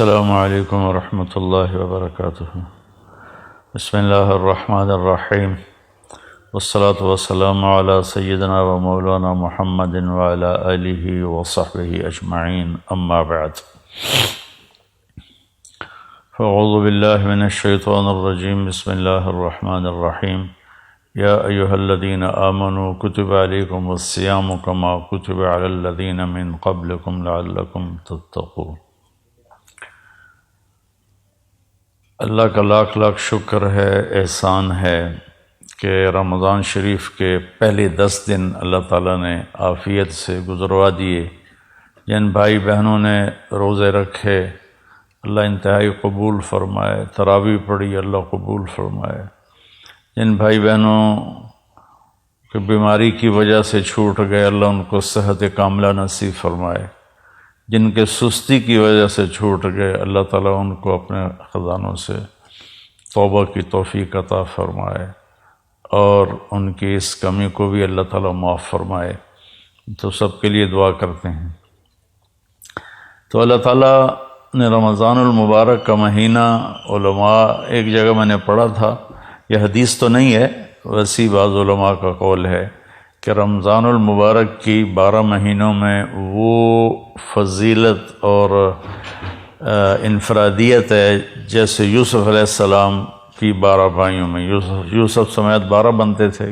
السلام علیکم ورحمۃ اللہ وبرکاتہ۔ بسم اللہ الرحمن الرحیم، والصلاة والسلام علی سیدنا و مولانا محمد وعلی آلہ وصحبہ اجمعین، اما بعد۔ فاعوذ باللہ من الشیطان الرجیم، بسم اللہ الرحمن الرحیم۔ یا ایہا الذین آمنوا کتب علیکم الصیام کما کتب علی الذین من قبلکم لعلکم تتقون۔ اللہ کا لاکھ لاکھ شکر ہے، احسان ہے کہ رمضان شریف کے پہلے 10 دن اللہ تعالیٰ نے عافیت سے گزروا دیے۔ جن بھائی بہنوں نے روزے رکھے اللہ انتہائی قبول فرمائے، تراویح پڑھی اللہ قبول فرمائے۔ جن بھائی بہنوں کی بیماری کی وجہ سے چھوٹ گئے اللہ ان کو صحت کاملہ نصیب فرمائے۔ جن کے سستی کی وجہ سے چھوٹ گئے اللہ تعالیٰ ان کو اپنے خزانوں سے توبہ کی توفیق عطا فرمائے اور ان کی اس کمی کو بھی اللہ تعالیٰ معاف فرمائے۔ تو سب کے لیے دعا کرتے ہیں۔ تو اللہ تعالیٰ نے رمضان المبارک کا مہینہ، علماء ایک جگہ میں نے پڑھا تھا، یہ حدیث تو نہیں ہے، ویسی بعض علماء کا قول ہے کہ رمضان المبارک کی 12 مہینوں میں وہ فضیلت اور انفرادیت ہے جیسے یوسف علیہ السلام کی 12 بھائیوں میں، یوسف سمیت 12 بنتے تھے،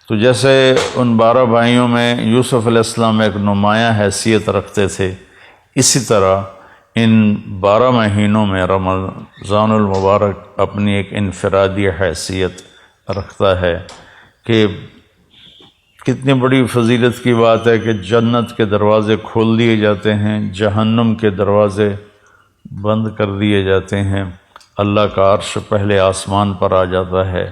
تو جیسے ان 12 بھائیوں میں یوسف علیہ السلام ایک نمایاں حیثیت رکھتے تھے، اسی طرح ان 12 مہینوں میں رمضان المبارک اپنی ایک انفرادی حیثیت رکھتا ہے کہ کتنی بڑی فضیلت کی بات ہے کہ جنت کے دروازے کھول دیے جاتے ہیں، جہنم کے دروازے بند کر دیے جاتے ہیں، اللہ کا عرش پہلے آسمان پر آ جاتا ہے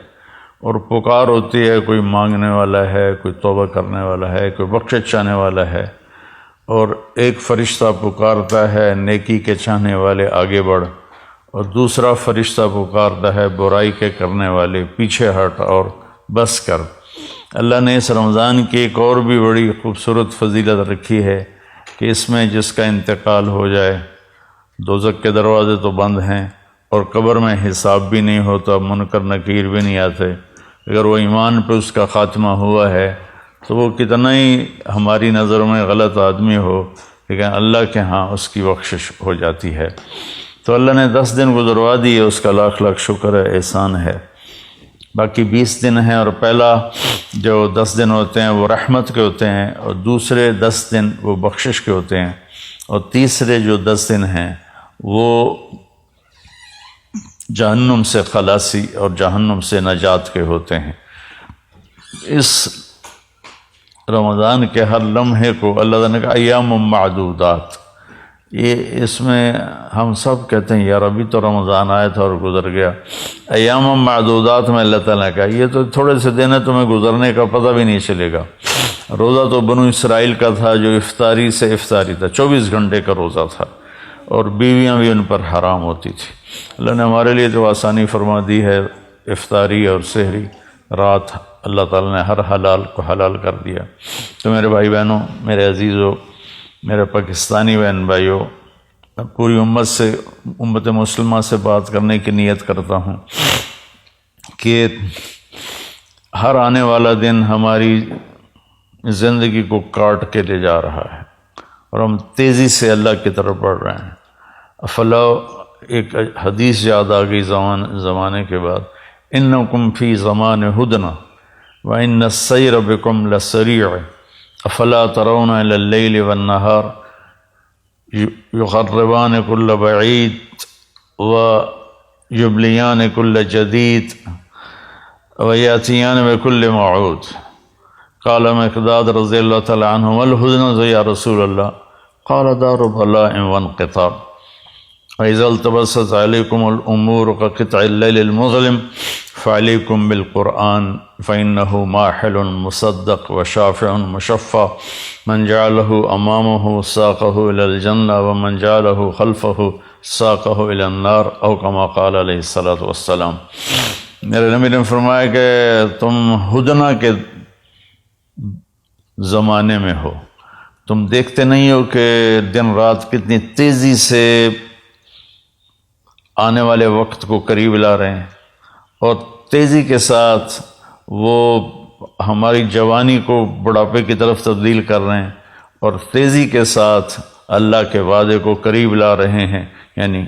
اور پکار ہوتی ہے، کوئی مانگنے والا ہے، کوئی توبہ کرنے والا ہے، کوئی بخشش چاہنے والا ہے، اور ایک فرشتہ پکارتا ہے نیکی کے چاہنے والے آگے بڑھ، اور دوسرا فرشتہ پکارتا ہے برائی کے کرنے والے پیچھے ہٹ اور بس کر۔ اللہ نے اس رمضان کی ایک اور بھی بڑی خوبصورت فضیلت رکھی ہے کہ اس میں جس کا انتقال ہو جائے، دوزخ کے دروازے تو بند ہیں اور قبر میں حساب بھی نہیں ہوتا، منکر نکیر بھی نہیں آتے، اگر وہ ایمان پہ اس کا خاتمہ ہوا ہے تو وہ کتنا ہی ہماری نظروں میں غلط آدمی ہو، لیکن اللہ کے ہاں اس کی بخشش ہو جاتی ہے۔ تو اللہ نے 10 دن گزروا دیے، اس کا لاکھ لاکھ شکر ہے، احسان ہے۔ باقی 20 دن ہیں، اور پہلا جو 10 دن ہوتے ہیں وہ رحمت کے ہوتے ہیں، اور دوسرے 10 دن وہ بخشش کے ہوتے ہیں، اور تیسرے جو 10 دن ہیں وہ جہنم سے خلاصی اور جہنم سے نجات کے ہوتے ہیں۔ اس رمضان کے ہر لمحے کو اللہ تعالیٰ نے کہا ایام معدودات، یہ اس میں ہم سب کہتے ہیں یار ابھی تو رمضان آیا تھا اور گزر گیا، ایام معدودات میں اللہ تعالیٰ نے کہا یہ تو تھوڑے سے دن ہے، تمہیں گزرنے کا پتہ بھی نہیں چلے گا۔ روزہ تو بنو اسرائیل کا تھا جو افطاری سے افطاری تھا، 24 گھنٹے کا روزہ تھا، اور بیویاں بھی ان پر حرام ہوتی تھی۔ اللہ نے ہمارے لیے جو آسانی فرما دی ہے، افطاری اور سحری رات اللہ تعالیٰ نے ہر حلال کو حلال کر دیا۔ تو میرے بھائی بہنوں، میرے عزیزوں، میرے پاکستانی بہن بھائیوں، میں پوری امت مسلمہ سے بات کرنے کی نیت کرتا ہوں کہ ہر آنے والا دن ہماری زندگی کو کاٹ کے لے جا رہا ہے اور ہم تیزی سے اللہ کی طرف بڑھ رہے ہیں۔ افلا ایک حدیث یاد آ گئی زمانے کے بعد، انکم فی زمان ہدنا وان السیر بکم لسریع افلا ترون الی اللیل والنہار یقربان کل بعید ویبلیان کل جدید ویاتیان بکل موعود۔ قال مقداد رضی اللہ تعالی عنہ والہدنہ یا رسول اللہ، قال دار بلاء وانقطاع وإذا التبست عليكم الأمور كقطع الليل المظلم فعليكم بالقرآن فإنه ماحل مصدق وشافع مشفع من جعله أمامه ساقه إلى الجنة ومن جعله خلفه ساقه إلى النار أو كما قال عليه الصلاة والسلام۔ میرے نبی نے فرمایا کہ تم ہدنہ کے زمانے میں ہو، تم دیکھتے نہیں ہو کہ دن رات کتنی تیزی سے آنے والے وقت کو قریب لا رہے ہیں، اور تیزی کے ساتھ وہ ہماری جوانی کو بڑھاپے کی طرف تبدیل کر رہے ہیں، اور تیزی کے ساتھ اللہ کے وعدے کو قریب لا رہے ہیں، یعنی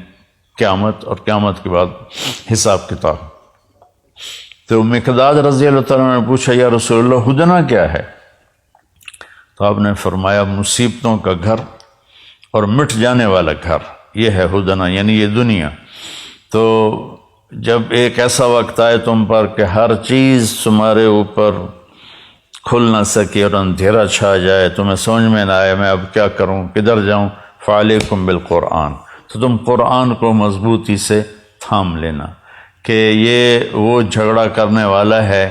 قیامت، اور قیامت کے بعد حساب کتاب۔ تو مقداد رضی اللہ تعالیٰ نے پوچھا یا رسول اللہ ہدنہ کیا ہے؟ تو آپ نے فرمایا مصیبتوں کا گھر اور مٹ جانے والا گھر، یہ ہے ہدنہ، یعنی یہ دنیا۔ تو جب ایک ایسا وقت آئے تم پر کہ ہر چیز تمہارے اوپر کھل نہ سکے اور اندھیرا چھا جائے، تمہیں سمجھ میں نہ آئے میں اب کیا کروں، کدھر جاؤں، فعلیکم بالقرآن، تو تم قرآن کو مضبوطی سے تھام لینا، کہ یہ وہ جھگڑا کرنے والا ہے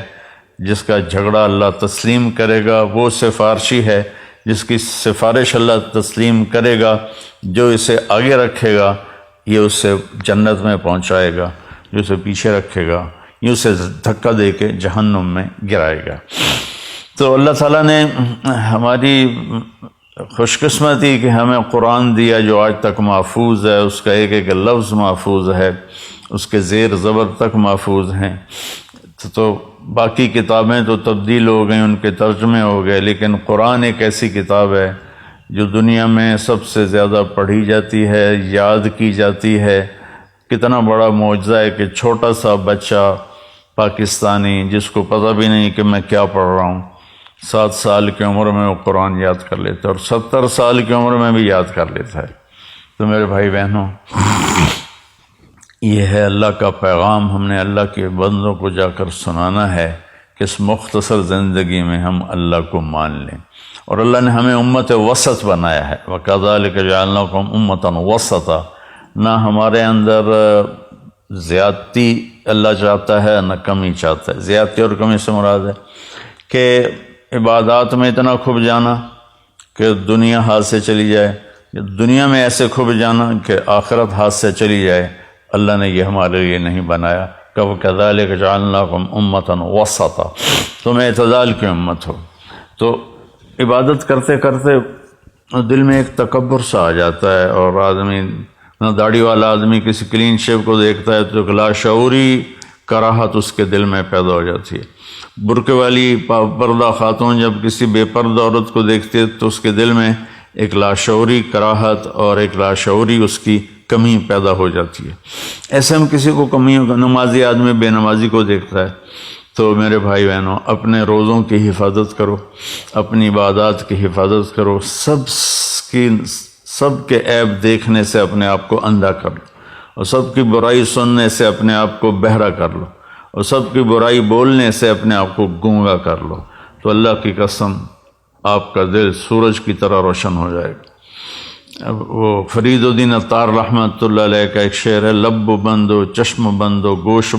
جس کا جھگڑا اللہ تسلیم کرے گا، وہ سفارشی ہے جس کی سفارش اللہ تسلیم کرے گا، جو اسے آگے رکھے گا یہ اسے جنت میں پہنچائے گا، جو اسے پیچھے رکھے گا یہ اسے دھکا دے کے جہنم میں گرائے گا۔ تو اللہ تعالیٰ نے ہماری خوش قسمتی کہ ہمیں قرآن دیا جو آج تک محفوظ ہے، اس کا ایک ایک لفظ محفوظ ہے، اس کے زیر زبر تک محفوظ ہیں۔ تو باقی کتابیں تو تبدیل ہو گئیں، ان کے ترجمے ہو گئے، لیکن قرآن ایک ایسی کتاب ہے جو دنیا میں سب سے زیادہ پڑھی جاتی ہے، یاد کی جاتی ہے۔ کتنا بڑا معجزہ ہے کہ چھوٹا سا بچہ پاکستانی جس کو پتہ بھی نہیں کہ میں کیا پڑھ رہا ہوں، 7 سال کی عمر میں وہ قرآن یاد کر لیتا ہے، اور 70 سال کی عمر میں بھی یاد کر لیتا ہے۔ تو میرے بھائی بہنوں، یہ ہے اللہ کا پیغام، ہم نے اللہ کے بندوں کو جا کر سنانا ہے کہ اس مختصر زندگی میں ہم اللہ کو مان لیں۔ اور اللہ نے ہمیں امت وسط بنایا ہے، وَكَذَلِكَ جَعَلْنَاكُمْ أُمَّةً وَسَطًا، نہ ہمارے اندر زیادتی اللہ چاہتا ہے نہ کمی چاہتا ہے۔ زیادتی اور کمی سے مراد ہے کہ عبادات میں اتنا کھب جانا کہ دنیا ہاتھ سے چلی جائے، یا دنیا میں ایسے کھب جانا کہ آخرت ہاتھ سے چلی جائے۔ اللہ نے یہ ہمارے لیے نہیں بنایا کہ وَكَذَلِكَ جَعَلْنَاكُمْ أُمَّةً وَسَطًا، تم اعتدال کی امت ہو۔ تو عبادت کرتے کرتے دل میں ایک تکبر سا آ جاتا ہے، اور آدمی نہ داڑھی والا آدمی کسی کلین شیو کو دیکھتا ہے تو ایک لاشعوری کراہت اس کے دل میں پیدا ہو جاتی ہے۔ برقع والی پردہ خاتون جب کسی بے پردہ عورت کو دیکھتی ہے تو اس کے دل میں ایک لاشعوری کراہت اور ایک لاشعوری اس کی کمی پیدا ہو جاتی ہے۔ ایسے ہم کسی کو کمیوں کا، نمازی آدمی بے نمازی کو دیکھتا ہے۔ تو میرے بھائی بہنوں، اپنے روزوں کی حفاظت کرو، اپنی عبادات کی حفاظت کرو، سب کے عیب دیکھنے سے اپنے آپ کو اندھا کر لو، اور سب کی برائی سننے سے اپنے آپ کو بہرا کر لو، اور سب کی برائی بولنے سے اپنے آپ کو گونگا کر لو، تو اللہ کی قسم آپ کا دل سورج کی طرح روشن ہو جائے گا۔ اب وہ فرید الدین عطار رحمۃ اللہ علیہ کا ایک شعر ہے، لب بند و چشم بند و گوش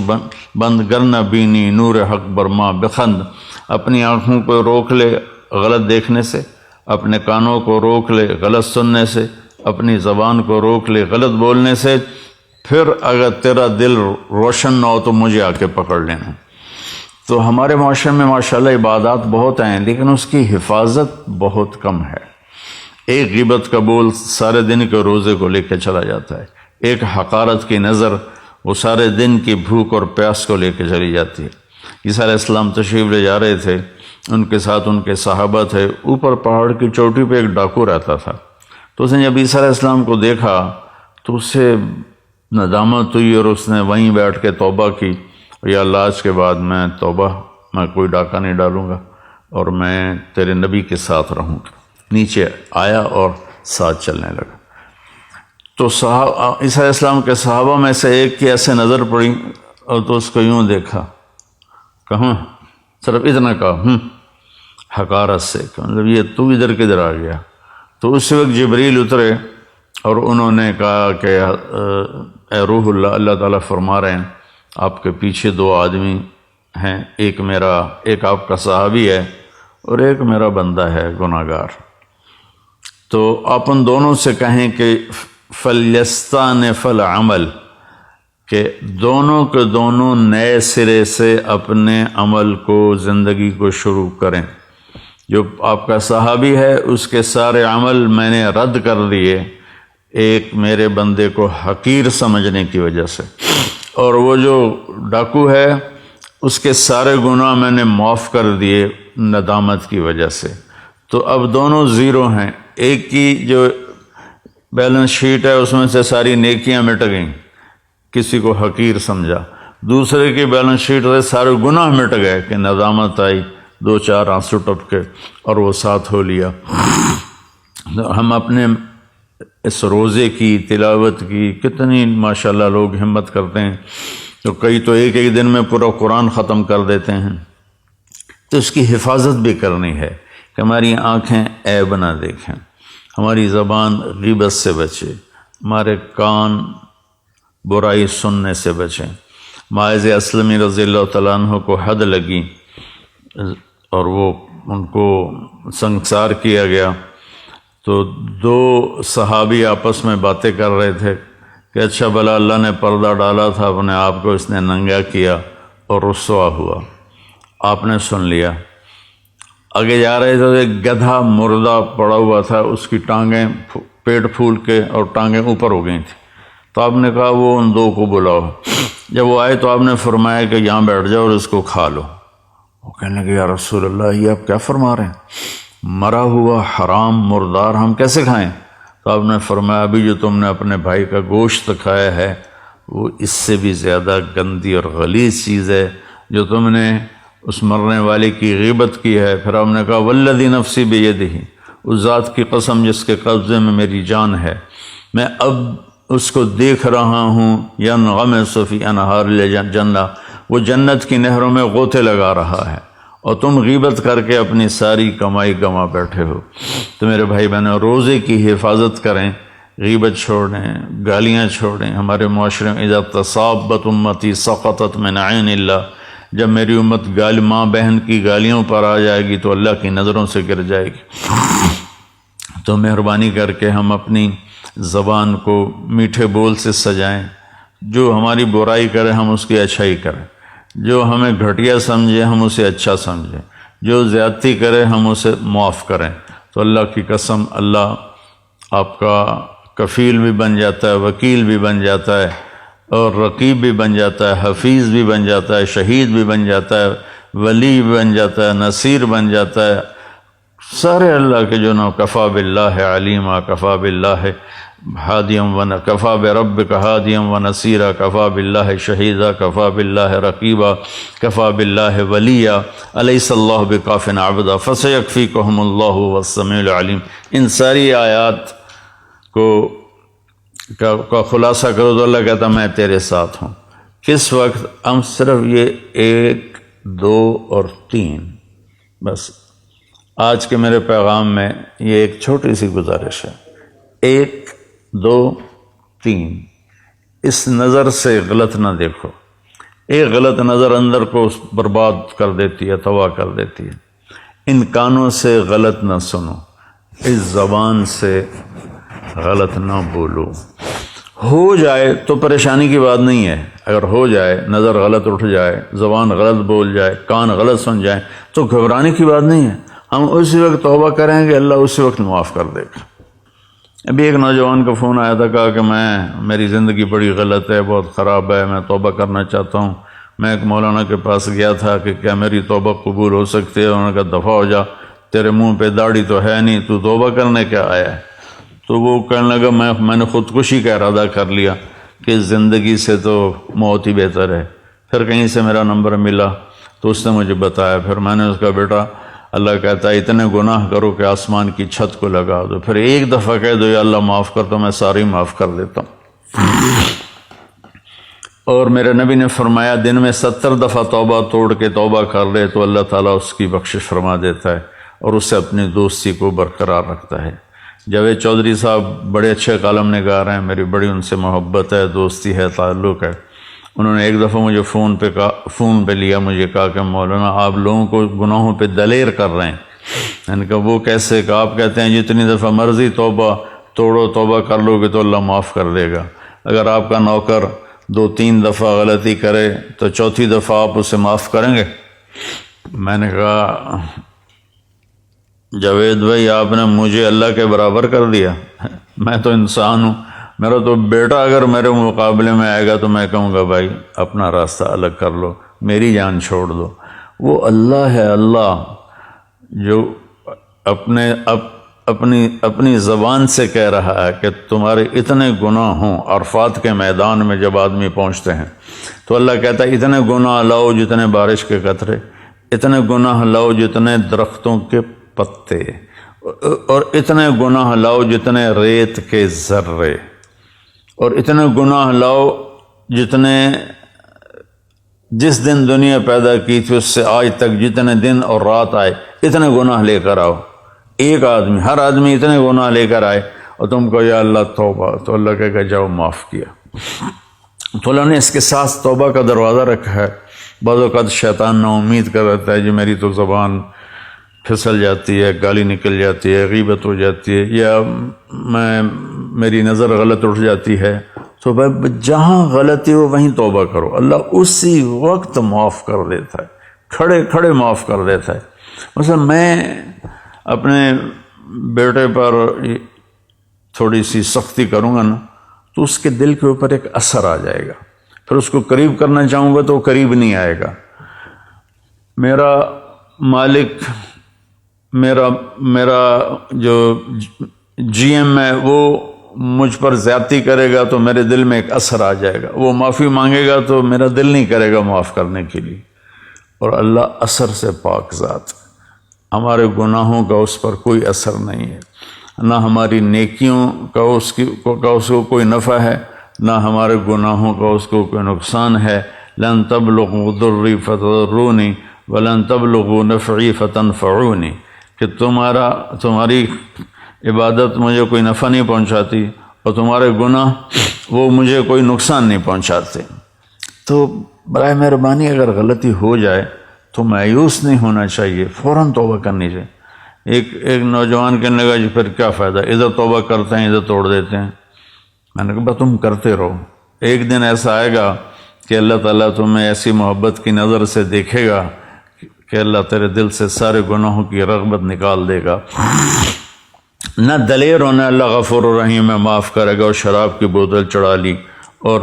بند گرنہ بینی نور حق برما بخند، اپنی آنکھوں کو روک لے غلط دیکھنے سے، اپنے کانوں کو روک لے غلط سننے سے، اپنی زبان کو روک لے غلط بولنے سے، پھر اگر تیرا دل روشن نہ ہو تو مجھے آ کے پکڑ لینا۔ تو ہمارے معاشرے میں ماشاءاللہ عبادات بہت ہیں، لیکن اس کی حفاظت بہت کم ہے۔ ایک غیبت کا بول سارے دن کے روزے کو لے کے چلا جاتا ہے، ایک حقارت کی نظر وہ سارے دن کی بھوک اور پیاس کو لے کے چلی جاتی ہے۔ عیسیٰ علیہ السلام تشریف لے جا رہے تھے، ان کے ساتھ ان کے صحابہ تھے، اوپر پہاڑ کی چوٹی پہ ایک ڈاکو رہتا تھا۔ تو اس نے جب عیسیٰ علیہ السلام کو دیکھا تو اس سے ندامت ہوئی، اور اس نے وہیں بیٹھ کے توبہ کی، یا اللہ آج کے بعد میں توبہ، میں کوئی ڈاکہ نہیں ڈالوں گا، اور میں تیرے نبی کے ساتھ رہوں گا۔ نیچے آیا اور ساتھ چلنے لگا۔ تو عیسیٰ علیہ السلام کے صحابہ میں سے ایک کی ایسے نظر پڑی، اور تو اس کو یوں دیکھا، کہاں صرف اتنا کہا حقارت سے، کہ مطلب یہ تو ادھر کدھر آ گیا۔ تو اس وقت جبریل اترے اور انہوں نے کہا کہ اے روح اللہ، اللہ تعالیٰ فرما رہے ہیں آپ کے پیچھے 2 آدمی ہیں، ایک آپ کا صحابی ہے اور ایک میرا بندہ ہے گناہ گار۔ تو آپ ان دونوں سے کہیں کہ فَلْيَسْتَأْنِفَ الْعَمَلَ، کہ دونوں کے دونوں نئے سرے سے اپنے عمل کو، زندگی کو شروع کریں۔ جو آپ کا صحابی ہے اس کے سارے عمل میں نے رد کر دیے، ایک میرے بندے کو حقیر سمجھنے کی وجہ سے، اور وہ جو ڈاکو ہے اس کے سارے گناہ میں نے معاف کر دیے ندامت کی وجہ سے۔ تو اب دونوں زیرو ہیں، ایک کی جو بیلنس شیٹ ہے اس میں سے ساری نیکیاں مٹ گئیں، کسی کو حقیر سمجھا، دوسرے کی بیلنس شیٹ سے سارے گناہ مٹ گئے کہ ندامت آئی، 2-4 آنسو ٹپکے اور وہ ساتھ ہو لیا۔ ہم اپنے اس روزے کی تلاوت کی کتنی ماشاءاللہ لوگ ہمت کرتے ہیں، تو کئی تو ایک دن میں پورا قرآن ختم کر دیتے ہیں۔ تو اس کی حفاظت بھی کرنی ہے کہ ہماری آنکھیں عیب نہ دیکھیں، ہماری زبان غیبت سے بچے، ہمارے کان برائی سننے سے بچیں۔ معاذ اسلمی رضی اللہ تعالیٰ عنہ کو حد لگی اور وہ ان کو سنگسار کیا گیا، تو 2 صحابی آپس میں باتیں کر رہے تھے کہ اچھا بھلا اللہ نے پردہ ڈالا تھا، اپنے آپ کو اس نے ننگا کیا اور رسوا ہوا، آپ نے سن لیا۔ آگے جا رہے تھے تو ایک گدھا مردہ پڑا ہوا تھا، اس کی ٹانگیں پیٹ پھول کے اور ٹانگیں اوپر ہو گئی تھیں، تو آپ نے کہا وہ ان 2 کو بلاؤ۔ جب وہ آئے تو آپ نے فرمایا کہ یہاں بیٹھ جاؤ اور اس کو کھا لو۔ وہ کہنے لگے یا رسول اللہ یہ آپ کیا فرما رہے ہیں، مرا ہوا حرام مردار ہم کیسے کھائیں؟ تو آپ نے فرمایا ابھی جو تم نے اپنے بھائی کا گوشت کھایا ہے وہ اس سے بھی زیادہ گندی اور غلیظ چیز ہے جو تم نے اس مرنے والے کی غیبت کی ہے۔ پھر آپ نے کہا والذی نفسی بیدہ، اس ذات کی قسم جس کے قبضے میں میری جان ہے، میں اب اس کو دیکھ رہا ہوں ینغمس فی انہار الجنہ، وہ جنت کی نہروں میں غوطے لگا رہا ہے، اور تم غیبت کر کے اپنی ساری کمائی گما بیٹھے ہو۔ تو میرے بھائی بہنوں، روزے کی حفاظت کریں، غیبت چھوڑیں، گالیاں چھوڑیں۔ ہمارے معاشرے میں اذا تصابت امتی سقطت من عین اللہ، جب میری امت ماں بہن کی گالیوں پر آ جائے گی تو اللہ کی نظروں سے گر جائے گی۔ تو مہربانی کر کے ہم اپنی زبان کو میٹھے بول سے سجائیں، جو ہماری برائی کرے ہم اس کی اچھائی کریں، جو ہمیں گھٹیا سمجھے ہم اسے اچھا سمجھیں، جو زیادتی کرے ہم اسے معاف کریں۔ تو اللہ کی قسم اللہ آپ کا کفیل بھی بن جاتا ہے، وکیل بھی بن جاتا ہے، اور رقیب بھی بن جاتا ہے، حفیظ بھی بن جاتا ہے، شہید بھی بن جاتا ہے، ولی بھی بن جاتا ہے، نصیر بن جاتا ہے، سارے اللہ کے جو نام کفا باللہ علیما، کفا باللہ ہادیم کفا بربک ہادیم و نصیرا، کفا باللہ شہیدا، کفا باللہ رقیبا، کفا باللہ ولیہ، الیس اللہ بکاف عبدا فسیکفیکہم اللہ هو السمیع العلیم۔ ان ساری آیات کا خلاصہ کرو تو اللہ کہتا میں تیرے ساتھ ہوں۔ کس وقت؟ ہم صرف یہ 1 2 اور 3 بس آج کے میرے پیغام میں یہ ایک چھوٹی سی گزارش ہے، 1 2 3 اس نظر سے غلط نہ دیکھو۔ ایک غلط نظر اندر کو برباد کر دیتی ہے، تباہ کر دیتی ہے۔ ان کانوں سے غلط نہ سنو، اس زبان سے غلط نہ بولو۔ ہو جائے تو پریشانی کی بات نہیں ہے، اگر ہو جائے، نظر غلط اٹھ جائے، زبان غلط بول جائے، کان غلط سن جائیں تو گھبرانے کی بات نہیں ہے، ہم اسی وقت توبہ کریں گے، اللہ اسی وقت معاف کر دے گا۔ ابھی ایک نوجوان کا فون آیا تھا، کہا کہ میری زندگی بڑی غلط ہے، بہت خراب ہے، میں توبہ کرنا چاہتا ہوں۔ میں ایک مولانا کے پاس گیا تھا کہ کیا میری توبہ قبول ہو سکتی ہے؟ انہوں نے کہا دفع ہو جا، تیرے منہ پہ داڑھی تو ہے نہیں، تو توبہ کرنے کیا آیا ہے؟ تو وہ کہنے لگا میں نے خودکشی کا ارادہ کر لیا کہ زندگی سے تو موت ہی بہتر ہے۔ پھر کہیں سے میرا نمبر ملا تو اس نے مجھے بتایا، پھر میں نے اس کا بیٹا اللہ کہتا ہے اتنے گناہ کرو کہ آسمان کی چھت کو لگا دو، پھر ایک دفعہ کہہ دو یا اللہ معاف کر تو میں ساری معاف کر دیتا ہوں۔ اور میرے نبی نے فرمایا دن میں 70 دفعہ توبہ توڑ کے توبہ کر لے تو اللہ تعالیٰ اس کی بخشش فرما دیتا ہے اور اسے اپنی دوستی کو برقرار رکھتا ہے۔ جاوید چودھری صاحب بڑے اچھے کالم نگار ہیں، میری بڑی ان سے محبت ہے، دوستی ہے، تعلق ہے۔ انہوں نے ایک دفعہ مجھے فون پہ لیا، مجھے کہا کہ مولانا آپ لوگوں کو گناہوں پہ دلیر کر رہے ہیں۔ میں نے کہا وہ کیسے؟ کہ آپ کہتے ہیں جتنی دفعہ مرضی توبہ توڑو، توبہ کر لو گے تو اللہ معاف کر دے گا۔ اگر آپ کا نوکر 2-3 دفعہ غلطی کرے تو چوتھی دفعہ آپ اسے معاف کریں گے؟ میں نے کہا جاوید بھائی آپ نے مجھے اللہ کے برابر کر دیا، میں تو انسان ہوں، میرا تو بیٹا اگر میرے مقابلے میں آئے گا تو میں کہوں گا بھائی اپنا راستہ الگ کر لو، میری جان چھوڑ دو۔ وہ اللہ ہے، اللہ جو اپنی زبان سے کہہ رہا ہے کہ تمہارے اتنے گناہ ہوں۔ عرفات کے میدان میں جب آدمی پہنچتے ہیں تو اللہ کہتا ہے اتنے گناہ لاؤ جتنے بارش کے قطرے، اتنے گناہ لاؤ جتنے درختوں کے پتے، اور اتنے گناہ لاؤ جتنے ریت کے ذرے، اور اتنے گناہ لاؤ جتنے جس دن دنیا پیدا کی تھی اس سے آج تک جتنے دن اور رات آئے اتنے گناہ لے کر آؤ۔ ایک آدمی، ہر آدمی اتنے گناہ لے کر آئے اور تم کو یا اللہ توبہ، تو اللہ کہے گا جاؤ معاف کیا۔ تو اللہ نے اس کے ساتھ توبہ کا دروازہ رکھا ہے۔ بعض اوقات شیطان نا امید کر رہتا ہے جی میری تو زبان پھسل جاتی ہے، گالی نکل جاتی ہے، غیبت ہو جاتی ہے، یا میری نظر غلط اٹھ جاتی ہے، تو بھائی جہاں غلطی ہو وہیں توبہ کرو، اللہ اسی وقت معاف کر دیتا ہے، کھڑے کھڑے معاف کر دیتا ہے۔ مثلا میں اپنے بیٹے پر تھوڑی سی سختی کروں گا نا تو اس کے دل کے اوپر ایک اثر آ جائے گا، پھر اس کو قریب کرنا چاہوں گا تو وہ قریب نہیں آئے گا۔ میرا مالک، میرا جو جی ایم ہے وہ مجھ پر زیادتی کرے گا تو میرے دل میں ایک اثر آ جائے گا، وہ معافی مانگے گا تو میرا دل نہیں کرے گا معاف کرنے کے لیے۔ اور اللہ اثر سے پاک ذات، ہمارے گناہوں کا اس پر کوئی اثر نہیں ہے، نہ ہماری نیکیوں کا اس کو کوئی نفع ہے، نہ ہمارے گناہوں کا اس کو کوئی نقصان ہے۔ لن تبلغوا ضری فتضرونی ولن تبلغوا نفعی فتنفعونی، کہ تمہاری عبادت مجھے کوئی نفع نہیں پہنچاتی اور تمہارے گناہ وہ مجھے کوئی نقصان نہیں پہنچاتے۔ تو برائے مہربانی اگر غلطی ہو جائے تو مایوس نہیں ہونا چاہیے، فوراً توبہ کرنی چاہیے۔ ایک نوجوان کہنے لگا جی پھر کیا فائدہ، ادھر توبہ کرتے ہیں ادھر توڑ دیتے ہیں۔ میں نے کہا تم کرتے رہو، ایک دن ایسا آئے گا کہ اللہ تعالیٰ تمہیں ایسی محبت کی نظر سے دیکھے گا کہ اللہ تیرے دل سے سارے گناہوں کی رغبت نکال دے گا۔ نہ دلیر ہونا اللہ غفور الرحیم ہے، معاف کرے گا، اور شراب کی بوتل چڑھا لی اور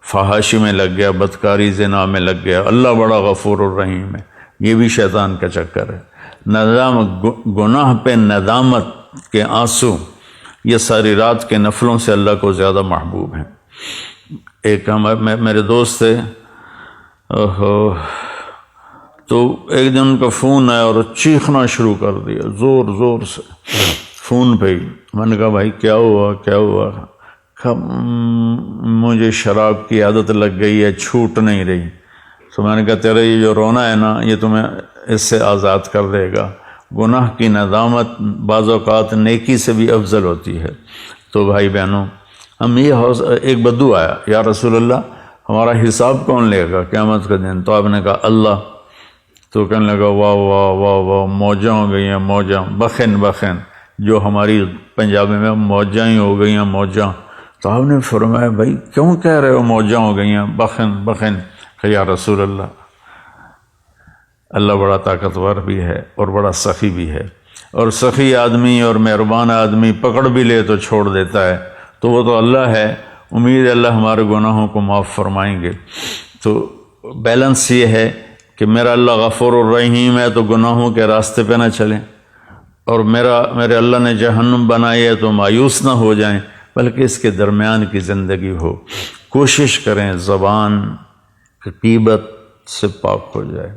فحاشی میں لگ گیا، بدکاری زنا میں لگ گیا، اللہ بڑا غفور الرحیم ہے، یہ بھی شیطان کا چکر ہے۔ گناہ پہ ندامت کے آنسو یہ ساری رات کے نفلوں سے اللہ کو زیادہ محبوب ہیں۔ ایک میرے دوست تھے، تو ایک دن ان کا فون آیا اور چیخنا شروع کر دیا زور زور سے فون پہ ہی۔ میں نے کہا بھائی کیا ہوا کیا ہوا؟ مجھے شراب کی عادت لگ گئی ہے، چھوٹ نہیں رہی۔ تو میں نے کہا تیرا یہ جو رونا ہے نا یہ تمہیں اس سے آزاد کر دے گا۔ گناہ کی ندامت بعض اوقات نیکی سے بھی افضل ہوتی ہے۔ تو بھائی بہنوں، ہم ایک بدو آیا، یا رسول اللہ ہمارا حساب کون لے گا قیامت کا دن؟ تو آپ نے کہا اللہ۔ تو کہنے لگا واہ واہ واہ واہ، موجاں ہو گئی ہیں موجاں، بخن بخن، جو ہماری پنجابی میں موجاں ہی ہو گئی ہیں موجاں۔ تو آپ نے فرمایا بھائی کیوں کہہ رہے ہو موجاں ہو گئی ہیں بخن بخن؟ کہ یا رسول اللہ بڑا طاقتور بھی ہے اور بڑا سخی بھی ہے، اور سخی آدمی اور مہربان آدمی پکڑ بھی لے تو چھوڑ دیتا ہے، تو وہ تو اللہ ہے، امید ہے اللہ ہمارے گناہوں کو معاف فرمائیں گے۔ تو بیلنس یہ ہے کہ میرا اللہ غفور الرحیم ہے تو گناہوں کے راستے پہ نہ چلیں، اور میرے اللہ نے جہنم بنائی ہے تو مایوس نہ ہو جائیں، بلکہ اس کے درمیان کی زندگی ہو۔ کوشش کریں زبان غیبت سے پاک ہو جائے،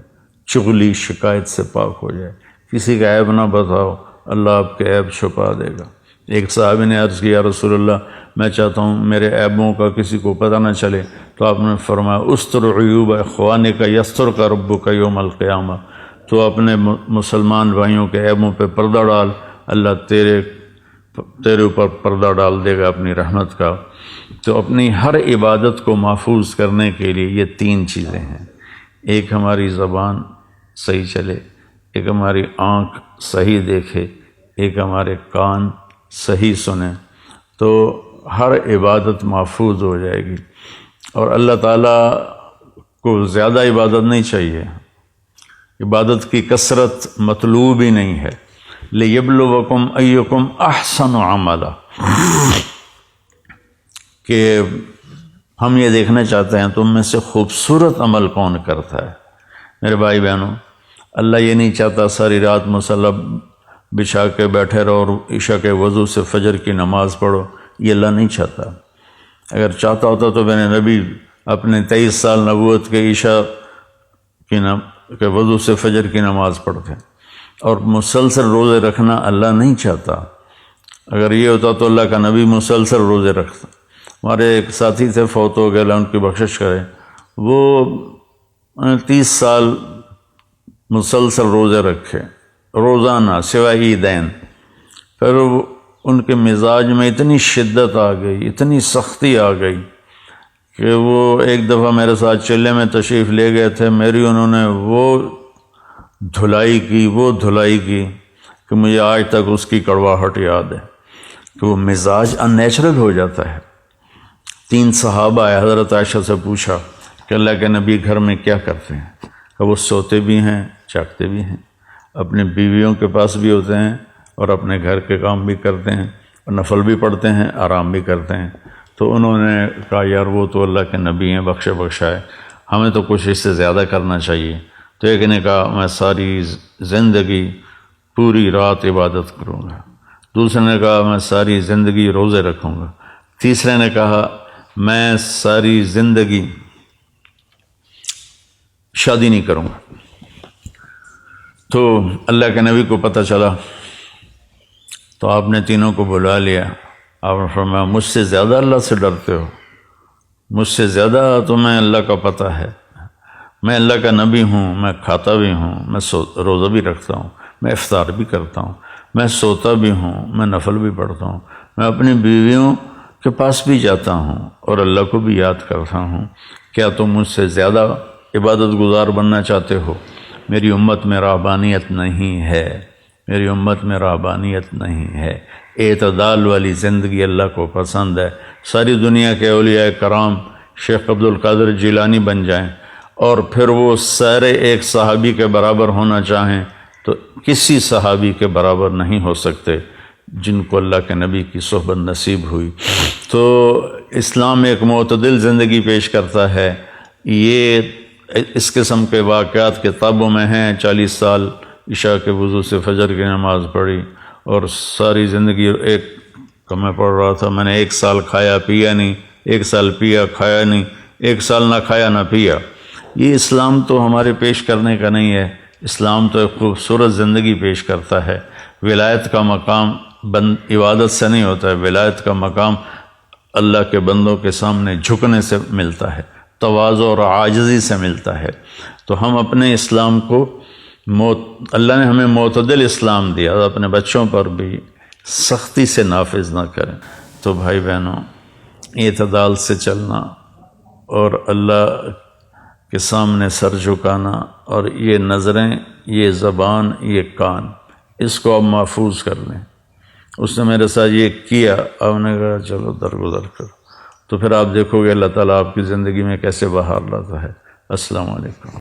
چغلی شکایت سے پاک ہو جائے، کسی کا عیب نہ بتاؤ، اللہ آپ کے عیب چھپا دے گا۔ ایک صحابی نے عرض کیا رسول اللہ میں چاہتا ہوں میرے عیبوں کا کسی کو پتہ نہ چلے، تو آپ نے فرمایا استر عیوب اخوانک یسترک ربک یوم القیامہ، تو اپنے مسلمان بھائیوں کے عیبوں پہ پردہ ڈال، اللہ تیرے اوپر پردہ ڈال دے گا اپنی رحمت کا۔ تو اپنی ہر عبادت کو محفوظ کرنے کے لیے یہ تین چیزیں ہیں، ایک ہماری زبان صحیح چلے، ایک ہماری آنکھ صحیح دیکھے، ایک ہمارے کان صحیح سنیں، تو ہر عبادت محفوظ ہو جائے گی۔ اور اللہ تعالیٰ کو زیادہ عبادت نہیں چاہیے، عبادت کی کثرت مطلوب ہی نہیں ہے، لیبلوکم ایکم احسن عملا، کہ ہم یہ دیکھنا چاہتے ہیں تم میں سے خوبصورت عمل کون کرتا ہے۔ میرے بھائی بہنوں، اللہ یہ نہیں چاہتا ساری رات مصلی بچھا کے بیٹھے رہو اور عشاء کے وضو سے فجر کی نماز پڑھو، یہ اللہ نہیں چاہتا۔ اگر چاہتا ہوتا تو میرے نبی اپنے 23 سال نبوت کے عشاء کے وضو سے فجر کی نماز پڑھتے، اور مسلسل روزے رکھنا اللہ نہیں چاہتا۔ اگر یہ ہوتا تو اللہ کا نبی مسلسل روزے رکھتا۔ ہمارے ایک ساتھی تھے، فوت ہو گئے، اللہ ان کی بخشش کرے، وہ 30 سال مسلسل روزے رکھے روزانہ سوائے عیدین۔ پھر ان کے مزاج میں اتنی شدت آ گئی، اتنی سختی آ گئی کہ وہ ایک دفعہ میرے ساتھ چلے میں تشریف لے گئے تھے، میری انہوں نے وہ دھلائی کی کہ مجھے آج تک اس کی کڑواہٹ یاد ہے، کہ وہ مزاج ان نیچرل ہو جاتا ہے۔ 3 صحابہ آئے، حضرت عائشہ سے پوچھا کہ اللہ کے نبی گھر میں کیا کرتے ہیں؟ کہ وہ سوتے بھی ہیں جاگتے بھی ہیں، اپنے بیویوں کے پاس بھی ہوتے ہیں اور اپنے گھر کے کام بھی کرتے ہیں، اور نفل بھی پڑھتے ہیں، آرام بھی کرتے ہیں۔ تو انہوں نے کہا یار وہ تو اللہ کے نبی ہیں، بخشائے، ہمیں تو کچھ اس سے زیادہ کرنا چاہیے۔ تو ایک نے کہا میں ساری زندگی پوری رات عبادت کروں گا، دوسرے نے کہا میں ساری زندگی روزے رکھوں گا، تیسرے نے کہا میں ساری زندگی شادی نہیں کروں گا۔ تو اللہ کے نبی کو پتہ چلا تو آپ نے تینوں کو بلا لیا، آپ نے فرمایا مجھ سے زیادہ اللہ سے ڈرتے ہو، مجھ سے زیادہ تمہیں اللہ کا پتہ ہے، میں اللہ کا نبی ہوں، میں کھاتا بھی ہوں، میں روزہ بھی رکھتا ہوں، میں افطار بھی کرتا ہوں، میں سوتا بھی ہوں، میں نفل بھی پڑھتا ہوں، میں اپنی بیویوں کے پاس بھی جاتا ہوں اور اللہ کو بھی یاد کرتا ہوں، کیا تم مجھ سے زیادہ عبادت گزار بننا چاہتے ہو؟ میری امت میں رہبانیت نہیں ہے، میری امت میں رہبانیت نہیں ہے۔ اعتدال والی زندگی اللہ کو پسند ہے۔ ساری دنیا کے اولیاء کرام شیخ عبد القادر جیلانی بن جائیں اور پھر وہ سارے ایک صحابی کے برابر ہونا چاہیں تو کسی صحابی کے برابر نہیں ہو سکتے جن کو اللہ کے نبی کی صحبت نصیب ہوئی۔ تو اسلام ایک معتدل زندگی پیش کرتا ہے۔ یہ اس قسم کے واقعات کتابوں میں ہیں، 40 سال عشاء کے وضو سے فجر کی نماز پڑھی اور ساری زندگی ایک میں پڑھ رہا تھا، میں نے 1 سال کھایا پیا نہیں، 1 سال پیا کھایا نہیں، 1 سال نہ کھایا نہ پیا۔ یہ اسلام تو ہمارے پیش کرنے کا نہیں ہے۔ اسلام تو ایک خوبصورت زندگی پیش کرتا ہے۔ ولایت کا مقام عبادت سے نہیں ہوتا ہے، ولایت کا مقام اللہ کے بندوں کے سامنے جھکنے سے ملتا ہے، تواضع اور عاجزی سے ملتا ہے۔ تو ہم اپنے اسلام کو اللہ نے ہمیں معتدل اسلام دیا، اپنے بچوں پر بھی سختی سے نافذ نہ کریں۔ تو بھائی بہنوں، اعتدال سے چلنا اور اللہ کے سامنے سر جھکانا، اور یہ نظریں، یہ زبان، یہ کان، اس کو آپ محفوظ کر لیں۔ اس نے میرے ساتھ یہ کیا، آپ نے کہا چلو درگزر کرو، تو پھر آپ دیکھو گے اللہ تعالیٰ آپ کی زندگی میں کیسے بہار لاتا ہے۔ السلام علیکم۔